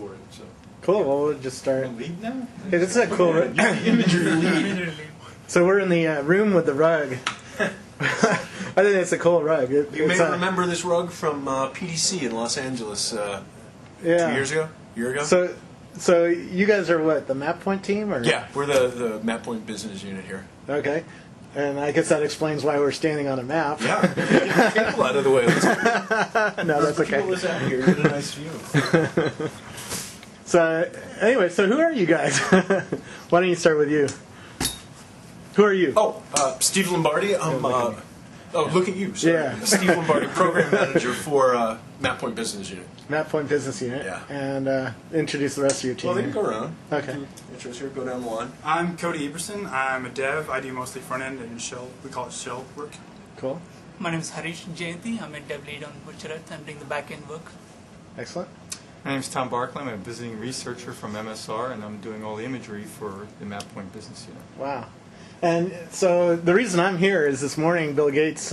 for it. So. Cool. Well, we'll just start. Lead now? Hey, this is a cool room. Imagery lead. So we're in the room with the rug. I think it's a cool rug. You may remember this rug from PDC in Los Angeles 2 years ago? A year ago? So you guys are what, the MapPoint team? Or? Yeah, we're the MapPoint business unit here. Okay. And I guess that explains why we're standing on a map. Yeah. Get the cable out of the way. No, that's okay. People is out here. Get a nice view. So, anyway, so who are you guys? Why don't you start with you? Who are you? Oh, Steve Lombardi. Look at you. Sorry. Yeah. Steve Lombardi, Program Manager for MapPoint Business Unit. MapPoint Business Unit. Yeah. And introduce the rest of your team. Well, they can go around. Okay. Intros here, go down the line. I'm Cody Eberson. I'm a dev. I do mostly front end and shell. We call it shell work. Cool. My name is Harish Jayanti. I'm a dev lead on Butcherat. I'm doing the back end work. Excellent. My name is Tom Barkley. I'm a visiting researcher from MSR, and I'm doing all the imagery for the MapPoint business unit. Wow. And so the reason I'm here is this morning Bill Gates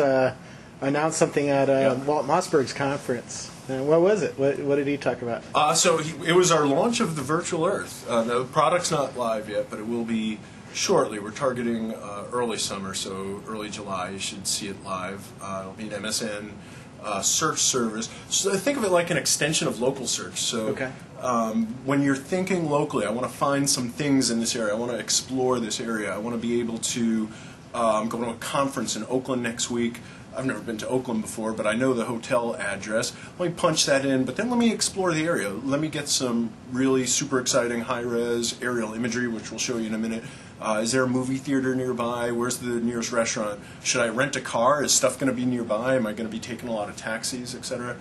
announced something at Walt Mossberg's conference. And what was it? What did he talk about? It was our launch of the Virtual Earth. The product's not live yet, but it will be shortly. We're targeting early summer, so early July. You should see it live. It'll be an MSN search service. So think of it like an extension of local search. So when you're thinking locally, I want to find some things in this area. I want to explore this area. I want to be able to go to a conference in Oakland next week. I've never been to Oakland before, but I know the hotel address. Let me punch that in, but then let me explore the area. Let me get some really super exciting high-res aerial imagery, which we'll show you in a minute. Is there a movie theater nearby? Where's the nearest restaurant? Should I rent a car? Is stuff going to be nearby? Am I going to be taking a lot of taxis, etc.?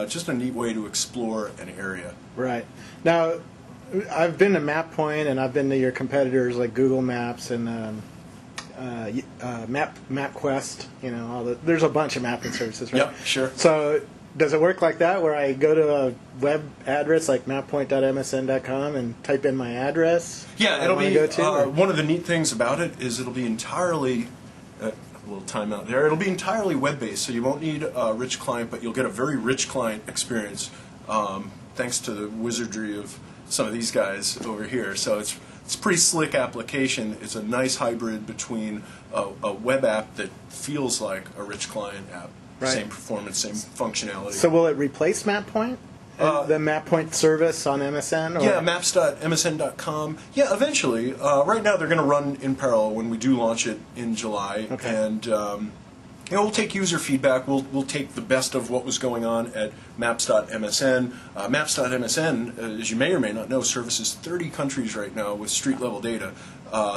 Just a neat way to explore an area. Right. Now, I've been to MapPoint, and I've been to your competitors like Google Maps and MapQuest. You know, there's a bunch of mapping services, right? Yep, sure. So does it work like that, where I go to a web address like mappoint.msn.com and type in my address? Yeah, it'll be one of the neat things about it is it'll be entirely a little timeout there. It'll be entirely web-based, so you won't need a rich client, but you'll get a very rich client experience thanks to the wizardry of some of these guys over here. So it's a pretty slick application. It's a nice hybrid between a web app that feels like a rich client app. Right. Same performance, same functionality. So will it replace MapPoint? The MapPoint service on MSN? Or? Yeah, maps.msn.com. Yeah, eventually. Right now they're going to run in parallel when we do launch it in July. Okay. And we'll take user feedback. We'll take the best of what was going on at maps.msn. Maps.msn, as you may or may not know, services 30 countries right now with street-level data.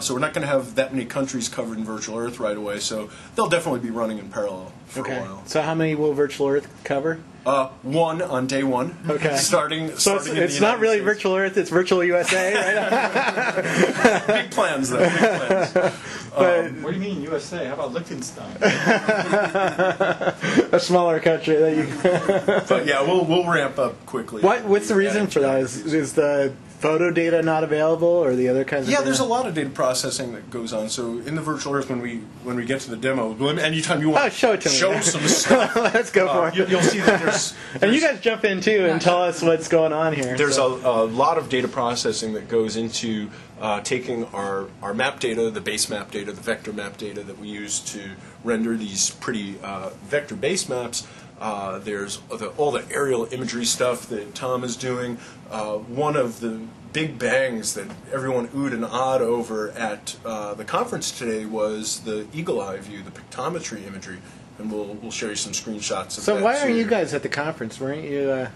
So we're not going to have that many countries covered in Virtual Earth right away, so they'll definitely be running in parallel for a while. So how many will Virtual Earth cover? One on day one. Okay. Starting it's not really Virtual Earth, it's Virtual USA, right? Big plans, though. Big plans. What do you mean USA? How about Liechtenstein? A smaller country that you. But yeah, we'll ramp up quickly. What's the reason for that? Is the photo data not available, or the other kinds of data? There's a lot of data processing that goes on. So in the Virtual Earth, when we get to the demo, anytime you want show it to me. Show some stuff. Let's go for it. You'll see that there's and you guys jump in too and tell us what's going on here. There's a lot of data processing that goes into taking our map data, the base map data, the vector map data that we use to render these pretty vector-based maps. There's all the aerial imagery stuff that Tom is doing. One of the big bangs that everyone oohed and awed over at the conference today was the eagle eye view, the pictometry imagery, and we'll show you some screenshots of that. So why aren't you guys at the conference? Weren't you?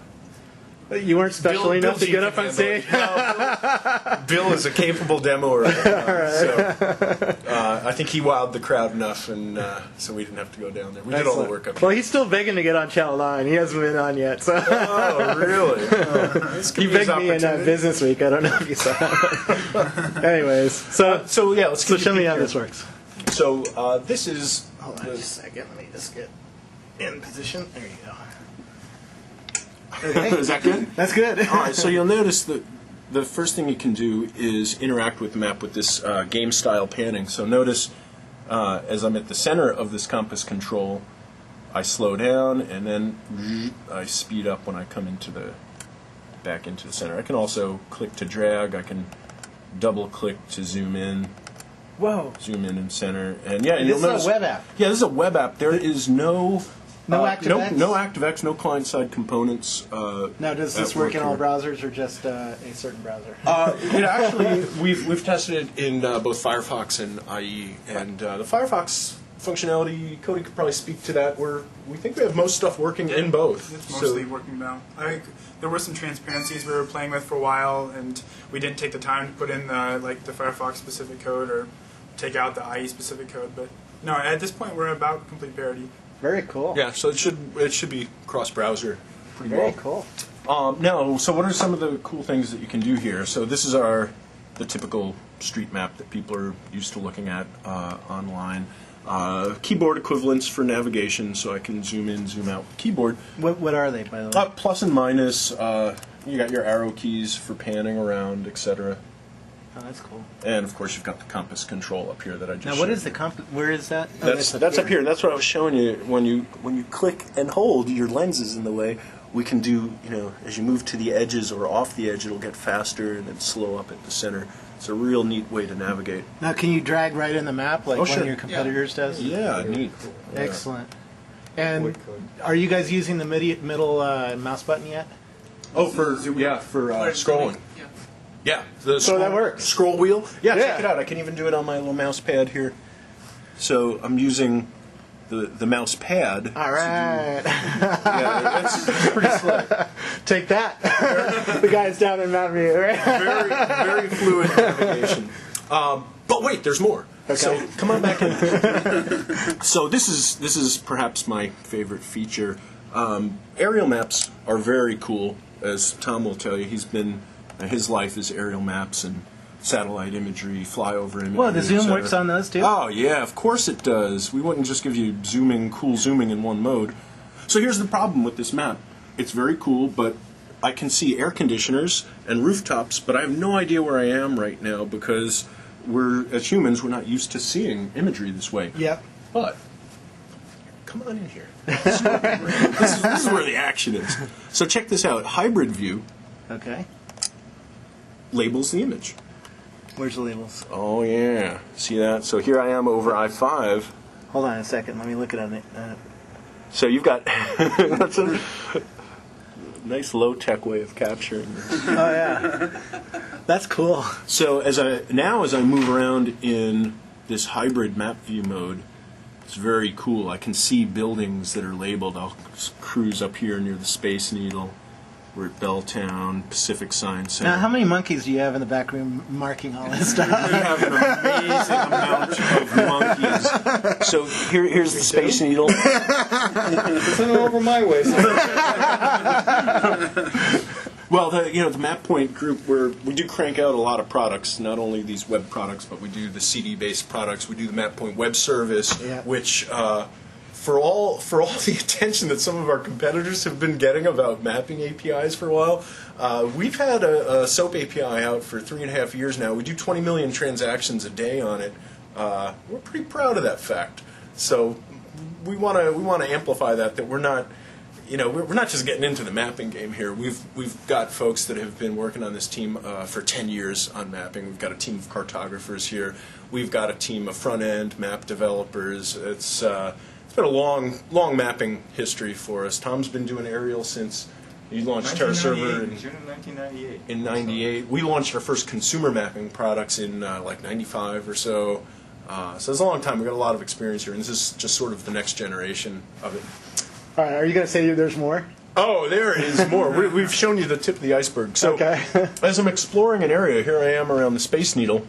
You weren't special enough to get up on stage? No, Bill is a capable demoer. So I think he wowed the crowd enough, and so we didn't have to go down there. We did all the work up here. Well, he's still begging to get on Channel 9. He hasn't been on yet. So. Oh, really? He begged me in Business Week. I don't know if you saw it. Anyways, so show me how this works. So this is... Hold on just a second. Let me just get in position. There you go. Okay. Is that good? That's good. All right, so you'll notice that the first thing you can do is interact with the map with this game-style panning. So notice as I'm at the center of this compass control, I slow down, and then I speed up when I come into the back into the center. I can also click to drag. I can double click to zoom in. Whoa. Zoom in and center. And yeah, and This you'll is notice, a web app. Yeah, this is a web app. There is no ActiveX? no ActiveX, no client-side components. Now, does this at work in all here. browsers or just a certain browser? It actually, we've tested it in both Firefox and IE, and the Firefox functionality, Cody could probably speak to that. We think we have most stuff working in both. It's mostly working now. There were some transparencies we were playing with for a while, and we didn't take the time to put in the Firefox specific code or take out the IE specific code. But no, at this point we're about complete parity. Very cool. Yeah, so it should be cross-browser pretty Very well. cool. Now, so what are some of the cool things that you can do here? So this is the typical street map that people are used to looking at online. Keyboard equivalents for navigation, so I can zoom in, zoom out with keyboard. What are they, by the way? Plus and minus. You got your arrow keys for panning around, etc. Oh, that's cool. And of course, you've got the compass control up here that I just. Now, what showed is the you. compass? Where is that? That's up here. That's what I was showing you. When you click and hold, your lens is in the way. We can do, as you move to the edges or off the edge, it'll get faster and then slow up at the center. It's a real neat way to navigate. Now, can you drag right in the map like one sure. of your competitors does? Yeah, neat. Excellent. And are you guys using the middle mouse button yet? Oh, for scrolling. Yeah. Yeah, the So that works. Scroll wheel. Yeah, Yeah. check it out. I can even do it on my little mouse pad here. So I'm using the mouse pad. All right. Yeah, it's pretty slick. Take that. The guys down in Mountain View, right? Very fluid navigation. But wait, there's more. Okay. So come on back in. So this is perhaps my favorite feature. Aerial maps are very cool, as Tom will tell you. His life is aerial maps and satellite imagery, flyover imagery. Well, the zoom etc. works on those too? Oh yeah, of course it does. We wouldn't just give you cool zooming in one mode. So here's the problem with this map. It's very cool, but I can see air conditioners and rooftops, but I have no idea where I am right now because as humans, we're not used to seeing imagery this way. Yep. But come on in here. This is where the action is. So check this out. Hybrid view Okay. labels the image. Where's the labels? Oh yeah, see that? So here I am over I-5. Hold on a second. Let me look at it. So you've got that's a nice low-tech way of capturing this. Oh yeah, that's cool. So as I move around in this hybrid map view mode, it's very cool. I can see buildings that are labeled. I'll cruise up here near the Space Needle. We're at Belltown, Pacific Science Center. Now, how many monkeys do you have in the back room marking all this stuff? We have an amazing amount of monkeys. So here's the Space Needle. Send it over my way. Well, the Map Point group, we do crank out a lot of products. Not only these web products, but we do the CD-based products. We do the Map Point web service, Yeah. which. For all the attention that some of our competitors have been getting about mapping APIs for a while, we've had a SOAP API out for 3.5 years now. We do 20 million transactions a day on it. We're pretty proud of that fact. So we want to amplify that we're not, we're not just getting into the mapping game here. We've got folks that have been working on this team for 10 years on mapping. We've got a team of cartographers here. We've got a team of front-end map developers. It's been a long mapping history for us. Tom's been doing aerial since he launched TerraServer in June of 1998. in '98. We launched our first consumer mapping products in '95 or so. So it's a long time. We've got a lot of experience here, and this is just sort of the next generation of it. All right, are you going to say there's more? Oh, there is more. We've shown you the tip of the iceberg. So Okay. as I'm exploring an area, here I am around the Space Needle.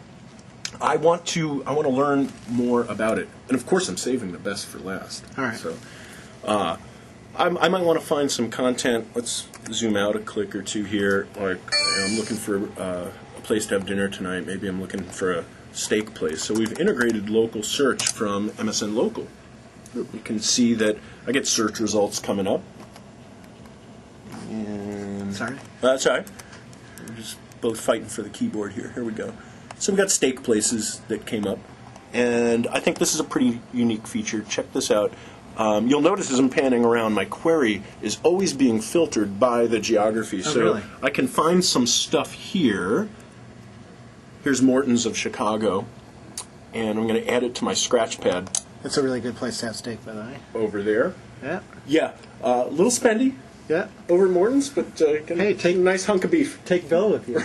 I want to learn more about it, and of course, I'm saving the best for last. All right. So, I might want to find some content. Let's zoom out a click or two here. Like, I'm looking for a place to have dinner tonight. Maybe I'm looking for a steak place. So we've integrated local search from MSN Local. You can see that I get search results coming up. And Sorry. that's all right. We're just both fighting for the keyboard here. Here we go. So we got steak places that came up, and I think this is a pretty unique feature. Check this out. You'll notice as I'm panning around, my query is always being filtered by the geography. Oh, so really? I can find some stuff here. Here's Morton's of Chicago, and I'm going to add it to my scratch pad It's a really good place to have steak, by the way. over there. Yeah. Yeah, a little spendy Yeah. over at Morton's, but Hey, take a nice hunk of beef. Take Bill with you.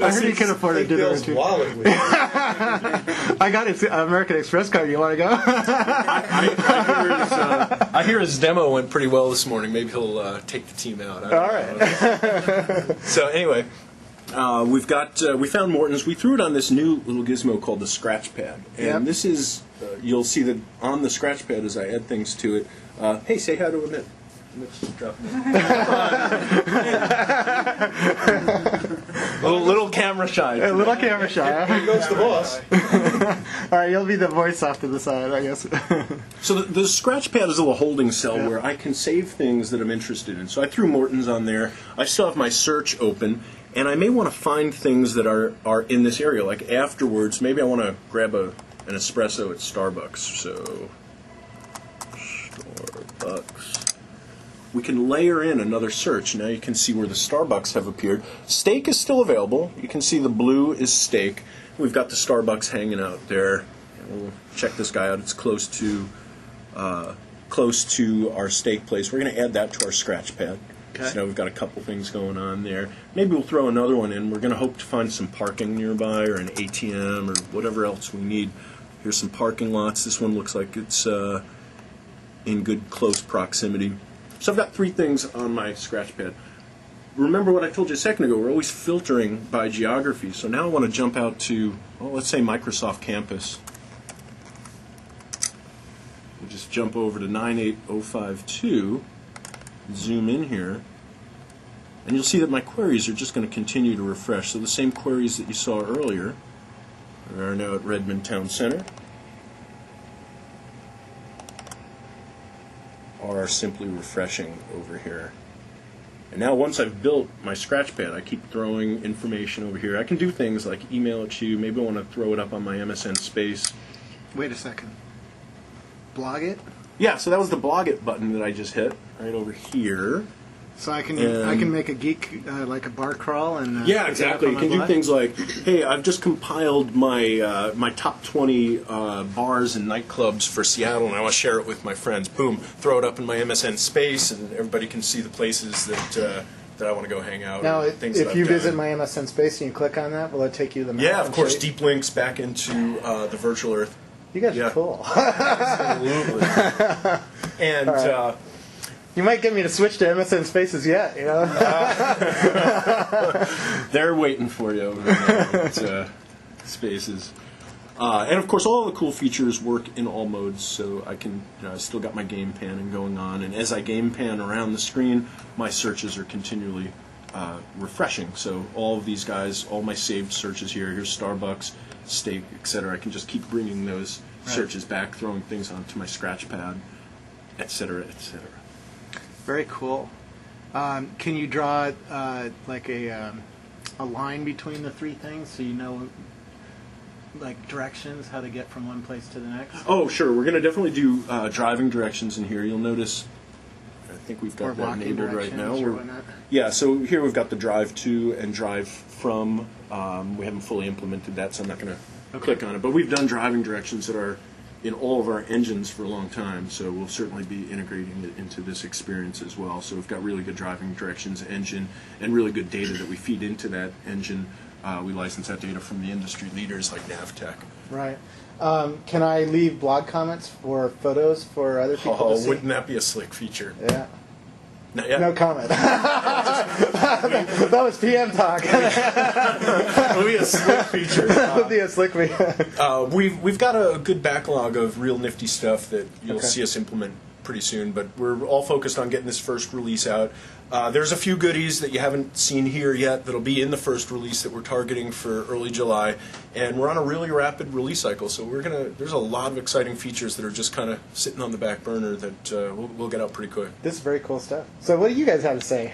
I heard you can afford a dinner or two. wallet with you. I got his American Express card. You want to go? I hear his demo went pretty well this morning. Maybe he'll take the team out. All right. So anyway, we found Morton's. We threw it on this new little gizmo called the Scratch Pad, and Yep. this is you'll see that on the Scratch Pad as I add things to it. Hey, say hi to Amit. little camera shy. A little camera shy. Here goes the boss. All right, you'll be the voice off to the side, I guess. So the Scratch Pad is a little holding cell where I can save things that I'm interested in. So I threw Morton's on there. I still have my search open, and I may want to find things that are in this area. Like afterwards, maybe I want to grab an espresso at Starbucks. So Starbucks. We can layer in another search. Now you can see where the Starbucks have appeared. Steak is still available. You can see the blue is steak. We've got the Starbucks hanging out there. We'll check this guy out. It's close to our steak place. We're going to add that to our scratch pad. Okay. So now we've got a couple things going on there. Maybe we'll throw another one in. We're going to hope to find some parking nearby or an ATM or whatever else we need. Here's some parking lots. This one looks like it's in good close proximity. So I've got 3 things on my scratch pad. Remember what I told you a second ago, we're always filtering by geography. So now I want to jump out to, well, let's say Microsoft Campus. We'll just jump over to 98052, zoom in here, and you'll see that my queries are just going to continue to refresh. So the same queries that you saw earlier are now at Redmond Town Center. Are simply refreshing over here. And now once I've built my scratch pad, I keep throwing information over here. I can do things like email it to you. Maybe I want to throw it up on my MSN space. Wait a second. Blog it? Yeah, so that was the blog it button that I just hit right over here. So I can make a geek like a bar crawl and Yeah, put that up exactly. on You my can do blog? things like, hey, I've just compiled my my top 20 bars and nightclubs for Seattle, and I want to share it with my friends. Boom, throw it up in my MSN space, and everybody can see the places that I want to go hang out. Now, or things that if I've you visit done. my MSN space and you click on that, will it take you to the map? Yeah, of and course, show you? deep links back into the virtual Earth. You guys Yeah. are cool. Absolutely. And You might get me to switch to MSN Spaces yet, you know? they're waiting for you over there at Spaces. And of course, all the cool features work in all modes, so I can, I still got my game panning going on, and as I game pan around the screen, my searches are continually refreshing. So all of these guys, all my saved searches here's Starbucks, steak, etc. I can just keep bringing those searches back, throwing things onto my scratch pad, etc., etc. Very cool. Can you draw like a line between the 3 things so you know like directions, how to get from one place to the next? Oh, sure. We're going to definitely do driving directions in here. You'll notice, I think we've Or got that walking named right now. directions or whatnot? Yeah, so here we've got the drive to and drive from. We haven't fully implemented that, so I'm not going to click on it. But we've done driving directions that are in all of our engines for a long time, so we'll certainly be integrating it into this experience as well. So we've got really good driving directions engine and really good data that we feed into that engine. We license that data from the industry leaders like Navtech. Right. Can I leave blog comments or photos for other people to Oh, see? wouldn't that be a slick feature? Yeah. Not yet. No comment. That was PM talk. It'll be a slick feature. That would be a slick feature. We've got a good backlog of real nifty stuff that you'll Okay. see us implement pretty soon. But we're all focused on getting this first release out. There's a few goodies that you haven't seen here yet that'll be in the first release that we're targeting for early July, and we're on a really rapid release cycle. So there's a lot of exciting features that are just kind of sitting on the back burner that we'll get out pretty quick. This is very cool stuff. So what do you guys have to say?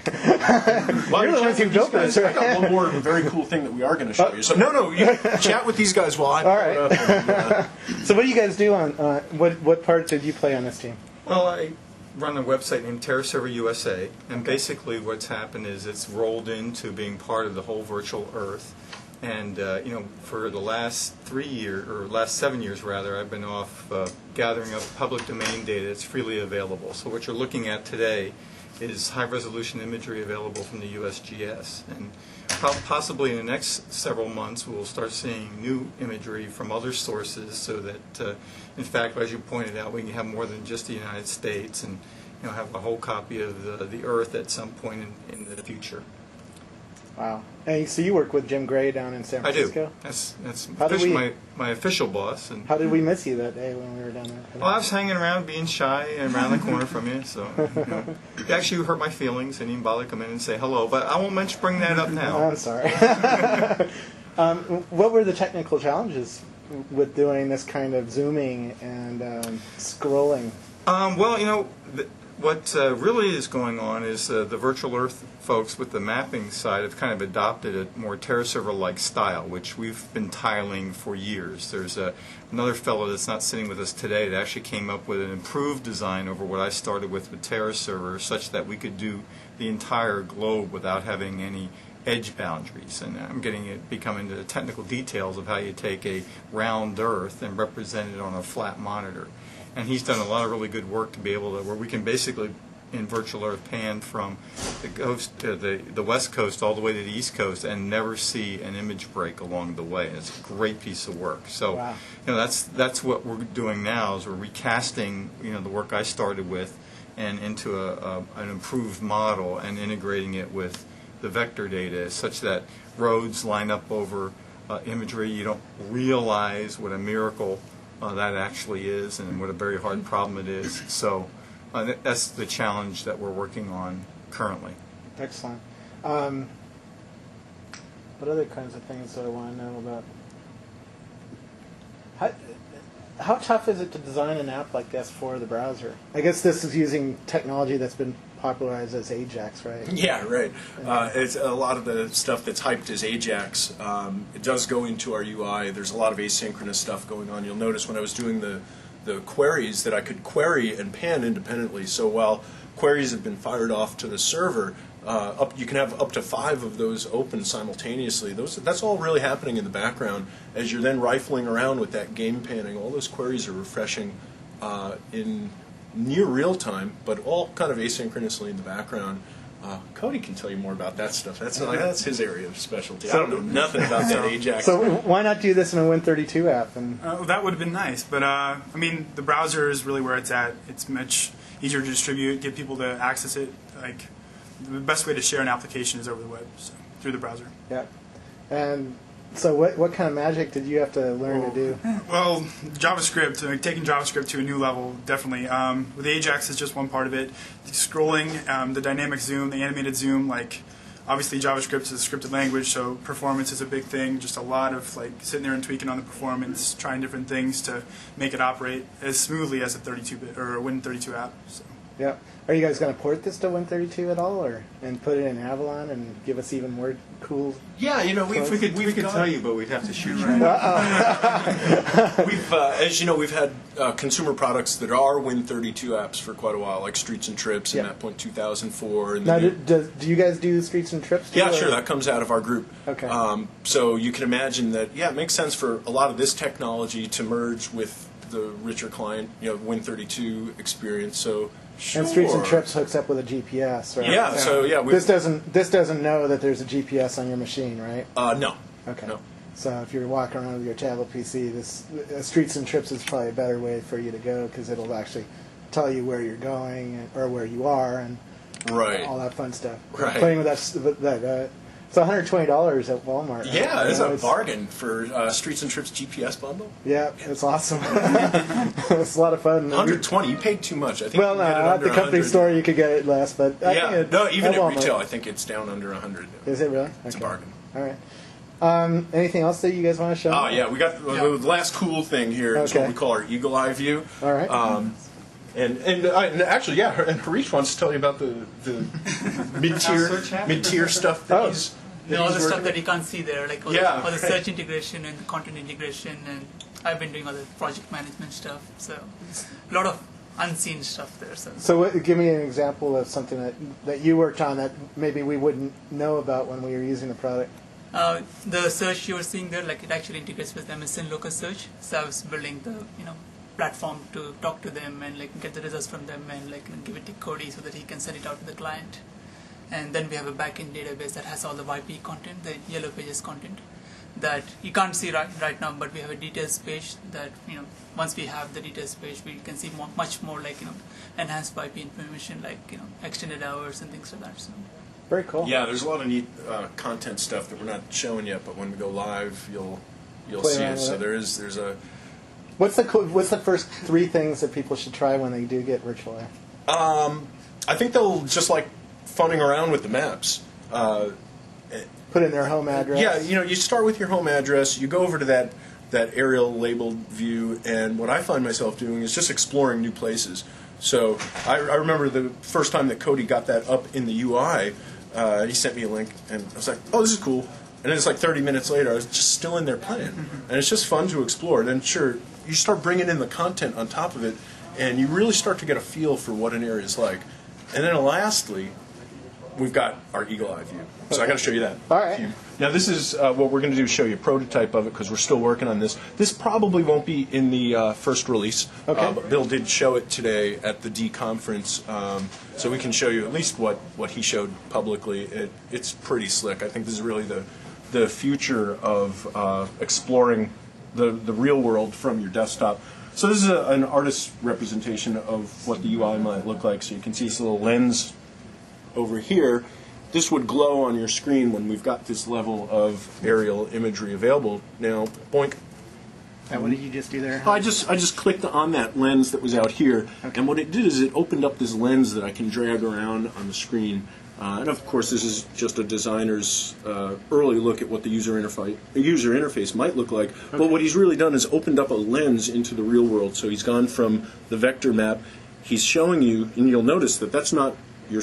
Well, You're the ones who built this. I got one more very cool thing that we are going to show you. So no, you chat with these guys while I All right. So what do you guys do on what part did you play on this team? Well, I run a website named TerraServer USA, and basically what's happened is it's rolled into being part of the whole virtual Earth. And for the last 7 years rather, I've been off gathering up public domain data that's freely available. So what you're looking at today is high-resolution imagery available from the USGS, and possibly in the next several months we'll start seeing new imagery from other sources, so that in fact, as you pointed out, we can have more than just the United States, and have a whole copy of the Earth at some point in the future. Wow. And so you work with Jim Gray down in San Francisco? I do. That's my official boss. And how did we miss you that day when we were down there? well, I was hanging around being shy and around the corner from you, so you actually hurt my feelings and didn't bother to come in and say hello, but I won't bring that up now. I'm sorry. What were the technical challenges with doing this kind of zooming and scrolling? What really is going on is the Virtual Earth folks with the mapping side have kind of adopted a more TerraServer-like style, which we've been tiling for years. There's another fellow that's not sitting with us today that actually came up with an improved design over what I started with TerraServer, such that we could do the entire globe without having any edge boundaries. And I'm becoming into the technical details of how you take a round Earth and represent it on a flat monitor. And he's done a lot of really good work to be able to, where we can basically, in Virtual Earth, pan from the coast to the west coast all the way to the east coast and never see an image break along the way. And it's a great piece of work. So, wow. That's what we're doing now, is we're recasting, the work I started with, and into an improved model and integrating it with the vector data, such that roads line up over imagery. You don't realize what a miracle that actually is, and what a very hard problem it is. So that's the challenge that we're working on currently. Excellent. What other kinds of things do I want to know about? How tough is it to design an app like this for the browser? I guess this is using technology that's been popularized as Ajax, right? Yeah, right. It's a lot of the stuff that's hyped as Ajax. It does go into our UI. There's a lot of asynchronous stuff going on. You'll notice when I was doing the queries that I could query and pan independently. So while queries have been fired off to the server, you can have up to 5 of those open simultaneously. That's all really happening in the background. As you're then rifling around with that game panning, all those queries are refreshing in near real time, but all kind of asynchronously in the background. Cody can tell you more about that stuff. That's his area of specialty. So, I don't know nothing about that Ajax. So why not do this in a Win32 app? And That would have been nice, but the browser is really where it's at. It's much easier to distribute, get people to access it. Like, the best way to share an application is over the web, so through the browser. yeah. And so what kind of magic did you have to learn to do? Well, JavaScript, taking JavaScript to a new level, definitely. With Ajax is just one part of it. The scrolling, the dynamic zoom, the animated zoom, obviously JavaScript is a scripted language, so performance is a big thing. Just a lot of sitting there and tweaking on the performance, trying different things to make it operate as smoothly as a 32-bit or a Win32 app. So. Yeah. Are you guys going to port this to Win32 at all, and put it in Avalon and give us even more cool? Yeah, We could tell you, but we'd have to shoot you. As you know, we've had consumer products that are Win32 apps for quite a while, like Streets and Trips and Map Point 2004. And now, do you guys do Streets and Trips too? Yeah, sure. That comes out of our group. Okay. So you can imagine that, it makes sense for a lot of this technology to merge with the richer client, Win32 experience. So. Sure. And Streets and Trips hooks up with a GPS, right? Yeah. So this doesn't know that there's a GPS on your machine, right? No. Okay. No. So if you're walking around with your tablet PC, Streets and Trips is probably a better way for you to go, because it'll actually tell you where you're going or where you are and right. all that fun stuff. Right. Playing with that So $120 at Walmart. Right? Yeah, it's a It's- bargain for Streets and Trips GPS bundle. Yeah, it's awesome. It's a lot of fun. 120, you paid too much. I think Well, you no, can get it at under the company 100. store you could get it less, but I Yeah, think no, even at Walmart. retail, I think it's down under 100. Is it really? It's a Okay. bargain. All right. Anything else that you guys want to show? Oh yeah, we got the last cool thing here is Okay. what we call our eagle eye view. All right. And actually, yeah, and Harish wants to tell you about the mid-tier stuff that Oh. he's. All the he's stuff working that you can't see there, like all Yeah. the search integration and content integration, and I've been doing all the project management stuff. So a lot of unseen stuff there. So give me an example of something that you worked on that maybe we wouldn't know about when we were using the product. The search you were seeing there, like it actually integrates with MSN local search. So I was building the platform to talk to them and like get the results from them and like give it to Cody so that he can send it out to the client. And then we have a backend database that has all the YP content, the Yellow Pages content that you can't see right now, but we have a details page that once we have the details page, we can see much more like enhanced YP information, like extended hours and things like that. So. Very cool. Yeah, there's a lot of neat content stuff that we're not showing yet, but when we go live, you'll Play see around it. with So it. there's a. What's the first 3 things that people should try when they do get virtual air? I think they'll just like funning around with the maps. Put in their home address. Yeah, you start with your home address, you go over to that aerial labeled view, and what I find myself doing is just exploring new places. So I remember the first time that Cody got that up in the UI, he sent me a link, and I was like, oh, this is cool. And then it's like 30 minutes later, I was just still in there playing. And it's just fun to explore. And then, sure, you start bringing in the content on top of it, and you really start to get a feel for what an area is like. And then lastly, we've got our eagle eye view. So I got to show you that. All right. Now this is what we're going to do is show you a prototype of it because we're still working on this. This probably won't be in the first release. Okay. But Bill did show it today at the D conference, so we can show you at least what he showed publicly. It's pretty slick. I think this is really the future of exploring the real world from your desktop. So this is an artist's representation of what the UI might look like. So you can see this little lens over here. This would glow on your screen when we've got this level of aerial imagery available. Now, boink. And what did you just do there? I just clicked on that lens that was out here, Okay. and what it did is it opened up this lens that I can drag around on the screen. And of course, this is just a designer's early look at what the user interface might look like. Okay. But what he's really done is opened up a lens into the real world. So he's gone from the vector map. He's showing you, and you'll notice that that's not your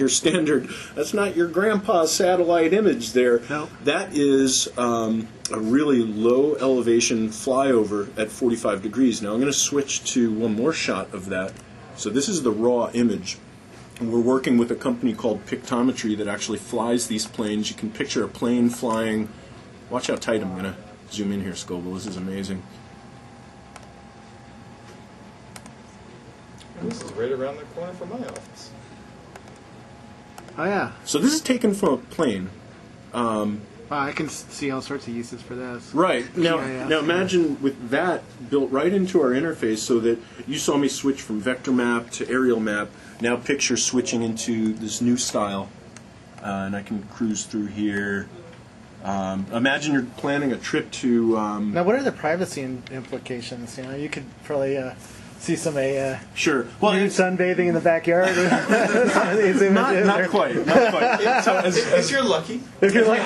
standard. That's not your grandpa's satellite image there. No. That is a really low elevation flyover at 45 degrees. Now I'm going to switch to one more shot of that. So this is the raw image. And we're working with a company called Pictometry that actually flies these planes. You can picture a plane flying. Watch how tight I'm going to zoom in here, Scoble. This is amazing. This is right around the corner from my office. Oh, yeah. So this is taken from a plane. Wow, I can see all sorts of uses for this. Right. Now, Yeah. now imagine with that built right into our interface so that you saw me switch from vector map to aerial map. Now picture switching into this new style. And I can cruise through here. Imagine you're planning a trip to... Now, what are the privacy implications? You could probably see somebody sure. Well, nude sunbathing in the backyard. Some of these images not are- quite. Not quite. So If you're lucky. If you're like,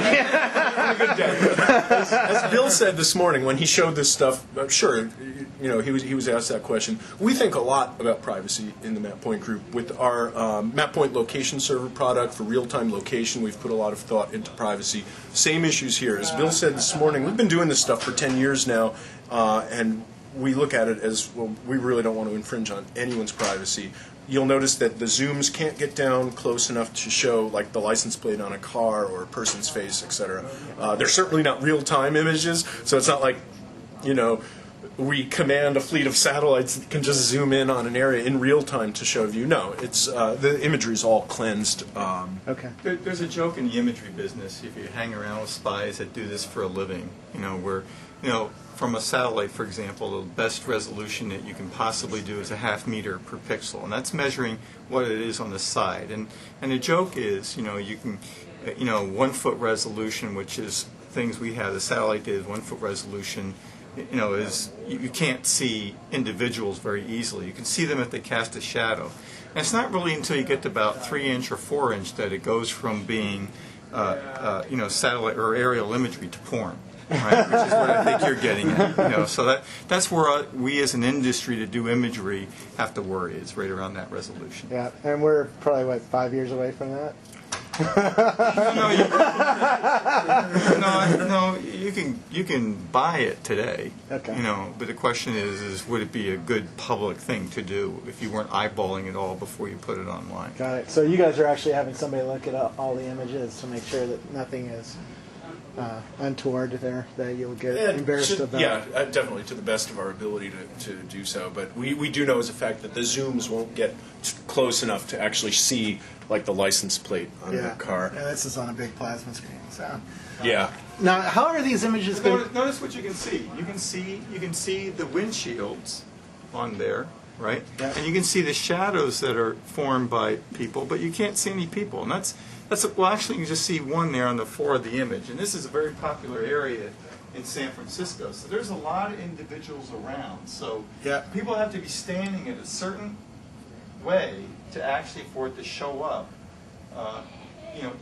As Bill said this morning when he showed this stuff, sure, he was asked that question. We think a lot about privacy in the MapPoint group. With our MapPoint location server product for real-time location, we've put a lot of thought into privacy. Same issues here. As Bill said this morning, we've been doing this stuff for 10 years now, and we look at it as, well, we really don't want to infringe on anyone's privacy. You'll notice that the zooms can't get down close enough to show like the license plate on a car or a person's face, etc. They're certainly not real-time images, so it's not like, we command a fleet of satellites that can just zoom in on an area in real time to show view. No, it's the imagery is all cleansed. okay. There's a joke in the imagery business. If you hang around with spies that do this for a living, where, from a satellite, for example, the best resolution that you can possibly do is a 0.5 meter per pixel, and that's measuring what it is on the side. And the joke is, you can 1 foot resolution, which is things we have. The satellite data is 1 foot resolution. Is you can't see individuals very easily. You can see them if they cast a shadow. And it's not really until you get to about 3-inch or 4-inch that it goes from being, satellite or aerial imagery to porn, right? Which is what I think you're getting at. So that's where we as an industry to do imagery have to worry. Is right around that resolution. Yeah, and we're probably 5 years away from that. No, you can buy it today. Okay. But the question is would it be a good public thing to do if you weren't eyeballing it all before you put it online? Got it. So you guys are actually having somebody look at all the images to make sure that nothing is untoward there that you'll get embarrassed about. Yeah, definitely to the best of our ability to do so. But we do know as a fact that the zooms won't get close enough to actually see like the license plate on the car. Yeah, this is on a big plasma screen. So. Yeah. Now, how are these images going? Notice what you can see. You can see the windshields on there, right? Yeah. And you can see the shadows that are formed by people, but you can't see any people. And well, actually, you can just see one there on the floor of the image. And this is a very popular area in San Francisco. So there's a lot of individuals around. So people have to be standing in a certain way to actually for it to show up,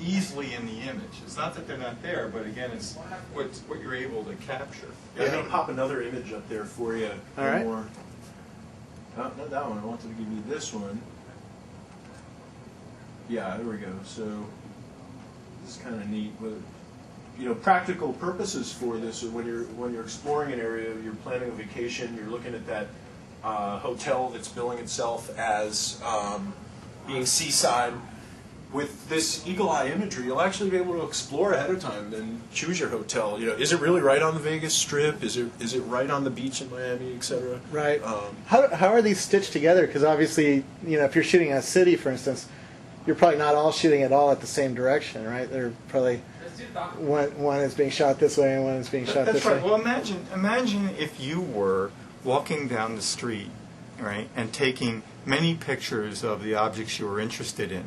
easily in the image. It's not that they're not there, but again, it's what you're able to capture. Yeah, I'm going to pop another image up there for you. All right. More. Not that one. I wanted to give you this one. Yeah, there we go. So this is kind of neat. Practical purposes for this are when you're exploring an area, you're planning a vacation, you're looking at that hotel that's billing itself as being seaside. With this eagle eye imagery, you'll actually be able to explore ahead of time and choose your hotel. Is it really right on the Vegas Strip? Is it right on the beach in Miami, etc.? Right. How are these stitched together? Because obviously, if you're shooting a city, for instance, you're probably not all shooting it all at the same direction, right? They're probably one is being shot this way and one is being shot this way. Well, imagine if you were walking down the street, right, and taking many pictures of the objects you were interested in.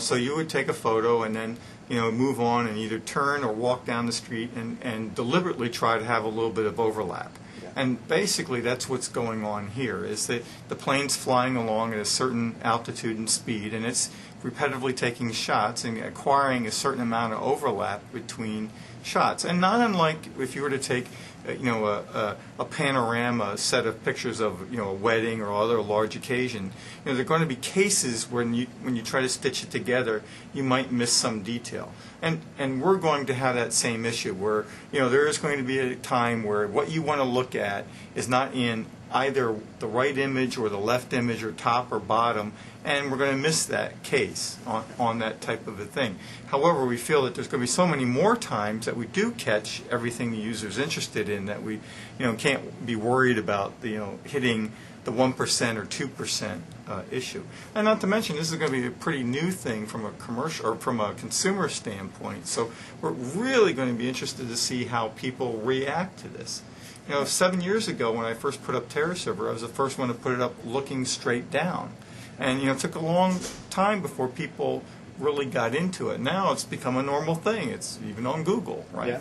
So you would take a photo and then, move on and either turn or walk down the street and deliberately try to have a little bit of overlap. Yeah. And basically that's what's going on here, is that the plane's flying along at a certain altitude and speed, and it's repetitively taking shots and acquiring a certain amount of overlap between shots. And not unlike if you were to take a panorama set of pictures of a wedding or other large occasion, there are going to be cases when you try to stitch it together, you might miss some detail. And we're going to have that same issue where there is going to be a time where what you want to look at is not in either the right image or the left image or top or bottom, and we're going to miss that case on that type of a thing. However, we feel that there's going to be so many more times that we do catch everything the user's interested in that we can't be worried about hitting the 1% or 2% issue. And not to mention, this is going to be a pretty new thing from a commercial or from a consumer standpoint. So we're really going to be interested to see how people react to this. 7 years ago when I first put up TerraServer, I was the first one to put it up looking straight down. And it took a long time before people really got into it. Now it's become a normal thing. It's even on Google, right? Yeah.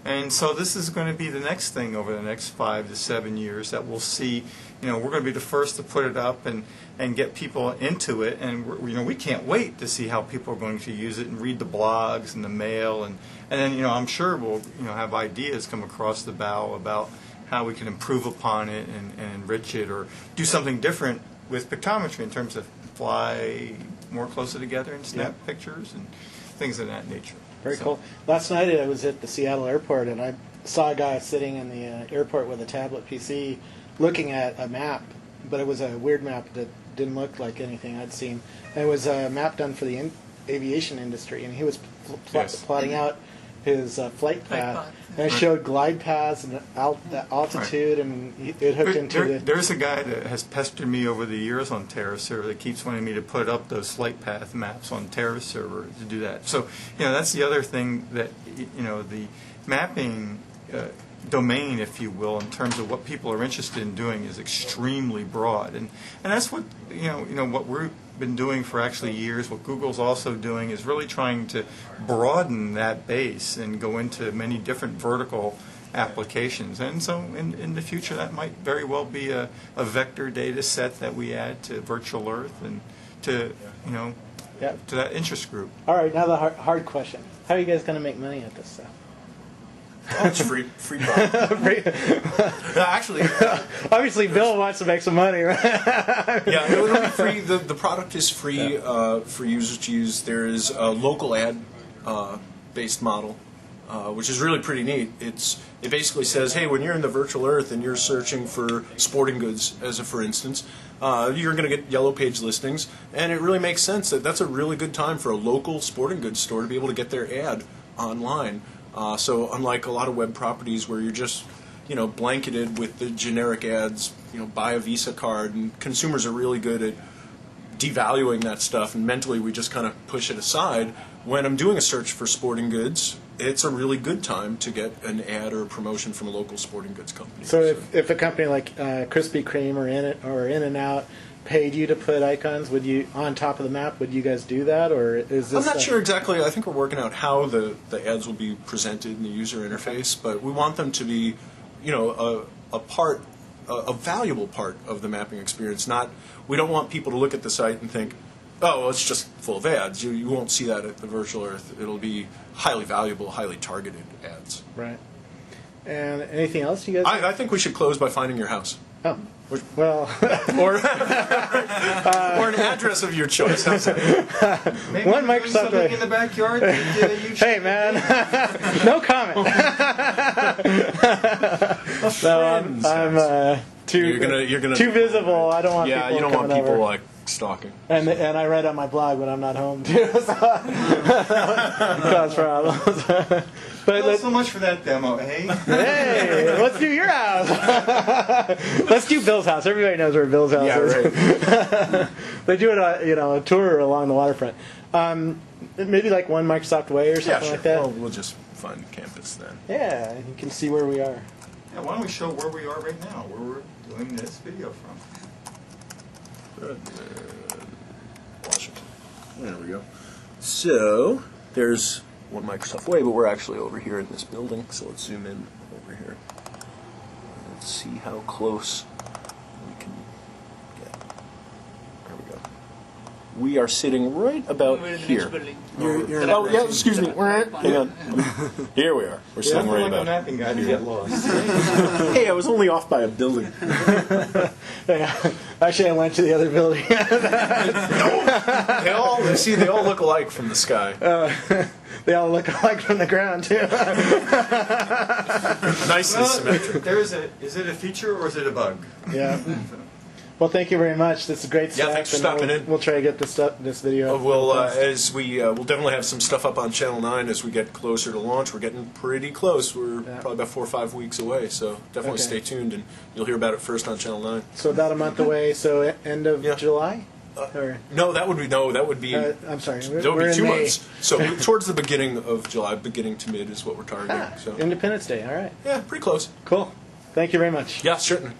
And so this is going to be the next thing over the next 5 to 7 years that we'll see. We're going to be the first to put it up and get people into it. And we can't wait to see how people are going to use it and read the blogs and the mail. And then I'm sure we'll have ideas come across the bow about how we can improve upon it and enrich it or do something different with pictometry in terms of fly more closer together and snap pictures and things of that nature. Very cool. Last night I was at the Seattle airport and I saw a guy sitting in the airport with a tablet PC looking at a map, but it was a weird map that didn't look like anything I'd seen. And it was a map done for the aviation industry, and he was plotting out his flight path, and it showed glide paths and altitude, and it hooked into There's a guy that has pestered me over the years on TerraServer that keeps wanting me to put up those flight path maps on TerraServer to do that. So, that's the other thing that, the mapping domain, if you will, in terms of what people are interested in doing is extremely broad. And that's what, what we're been doing for actually years, what Google's also doing, is really trying to broaden that base and go into many different vertical applications. And so in the future, that might very well be a vector data set that we add to Virtual Earth and to, to that interest group. All right, now the hard question. How are you guys going to make money at this stuff? Oh, it's free product. Actually, obviously, Bill wants to make some money, right? yeah, it'll be free. The product is free for users to use. There is a local ad based model, which is really pretty neat. It basically says, hey, when you're in the virtual earth and you're searching for sporting goods, as a for instance, you're going to get yellow page listings, and it really makes sense that that's a really good time for a local sporting goods store to be able to get their ad online. So unlike a lot of web properties where you're just, blanketed with the generic ads, buy a Visa card, and consumers are really good at devaluing that stuff, and mentally we just kind of push it aside. When I'm doing a search for sporting goods, it's a really good time to get an ad or a promotion from a local sporting goods company. So if a company like Krispy Kreme or In-N-Out paid you to put icons, would you on top of the map? Would you guys do that, or is this? I'm not sure exactly. I think we're working out how the ads will be presented in the user interface, but we want them to be, a valuable part of the mapping experience. We don't want people to look at the site and think, oh, well, it's just full of ads. You won't see that at the Virtual Earth. It'll be highly valuable, highly targeted ads. Right. And anything else you guys? I think we should close by finding your house. Oh. Well, or an address of your choice. One Microsoft something in the backyard. Hey man, no comment. So I'm too visible. I don't want people you don't want coming people over. like stalking. And I read on my blog when I'm not home too. So cause problems. But Not so much for that demo, hey? Hey, let's do your house. Let's do Bill's house. Everybody knows where Bill's house is. Right. They do it, a tour along the waterfront. Maybe like one Microsoft Way or something like that. Well, we'll just find campus then. Yeah, you can see where we are. Yeah, why don't we show where we are right now, where we're doing this video from? Washington. There we go. So there's one Microsoft Way, but we're actually over here in this building, so let's zoom in over here. Let's see how close we can get. There we go. We are sitting right about We're in the here. next building. Oh, yeah, excuse me. Hang on. Here we are. We're sitting right like a about. mapping guy to get lost. Hey, I was only off by a building. Yeah. Actually, I went to the other building. They all look alike from the sky. They all look alike from the ground too. Nicely symmetric. Is it a feature or is it a bug? Yeah. Well, thank you very much. This is great stuff. Yeah, thanks for and stopping in. We'll try to get this video. We'll definitely have some stuff up on Channel 9 as we get closer to launch. We're getting pretty close. We're probably about 4 or 5 weeks away, so definitely stay tuned, and you'll hear about it first on Channel 9. So about a month away. So end of July. No, that would be. I'm sorry. That would We're be in 2 May. months. So towards the beginning of July, beginning to mid is what we're targeting. So Independence Day. All right. yeah, pretty close. Cool. Thank you very much. Yeah, certainly.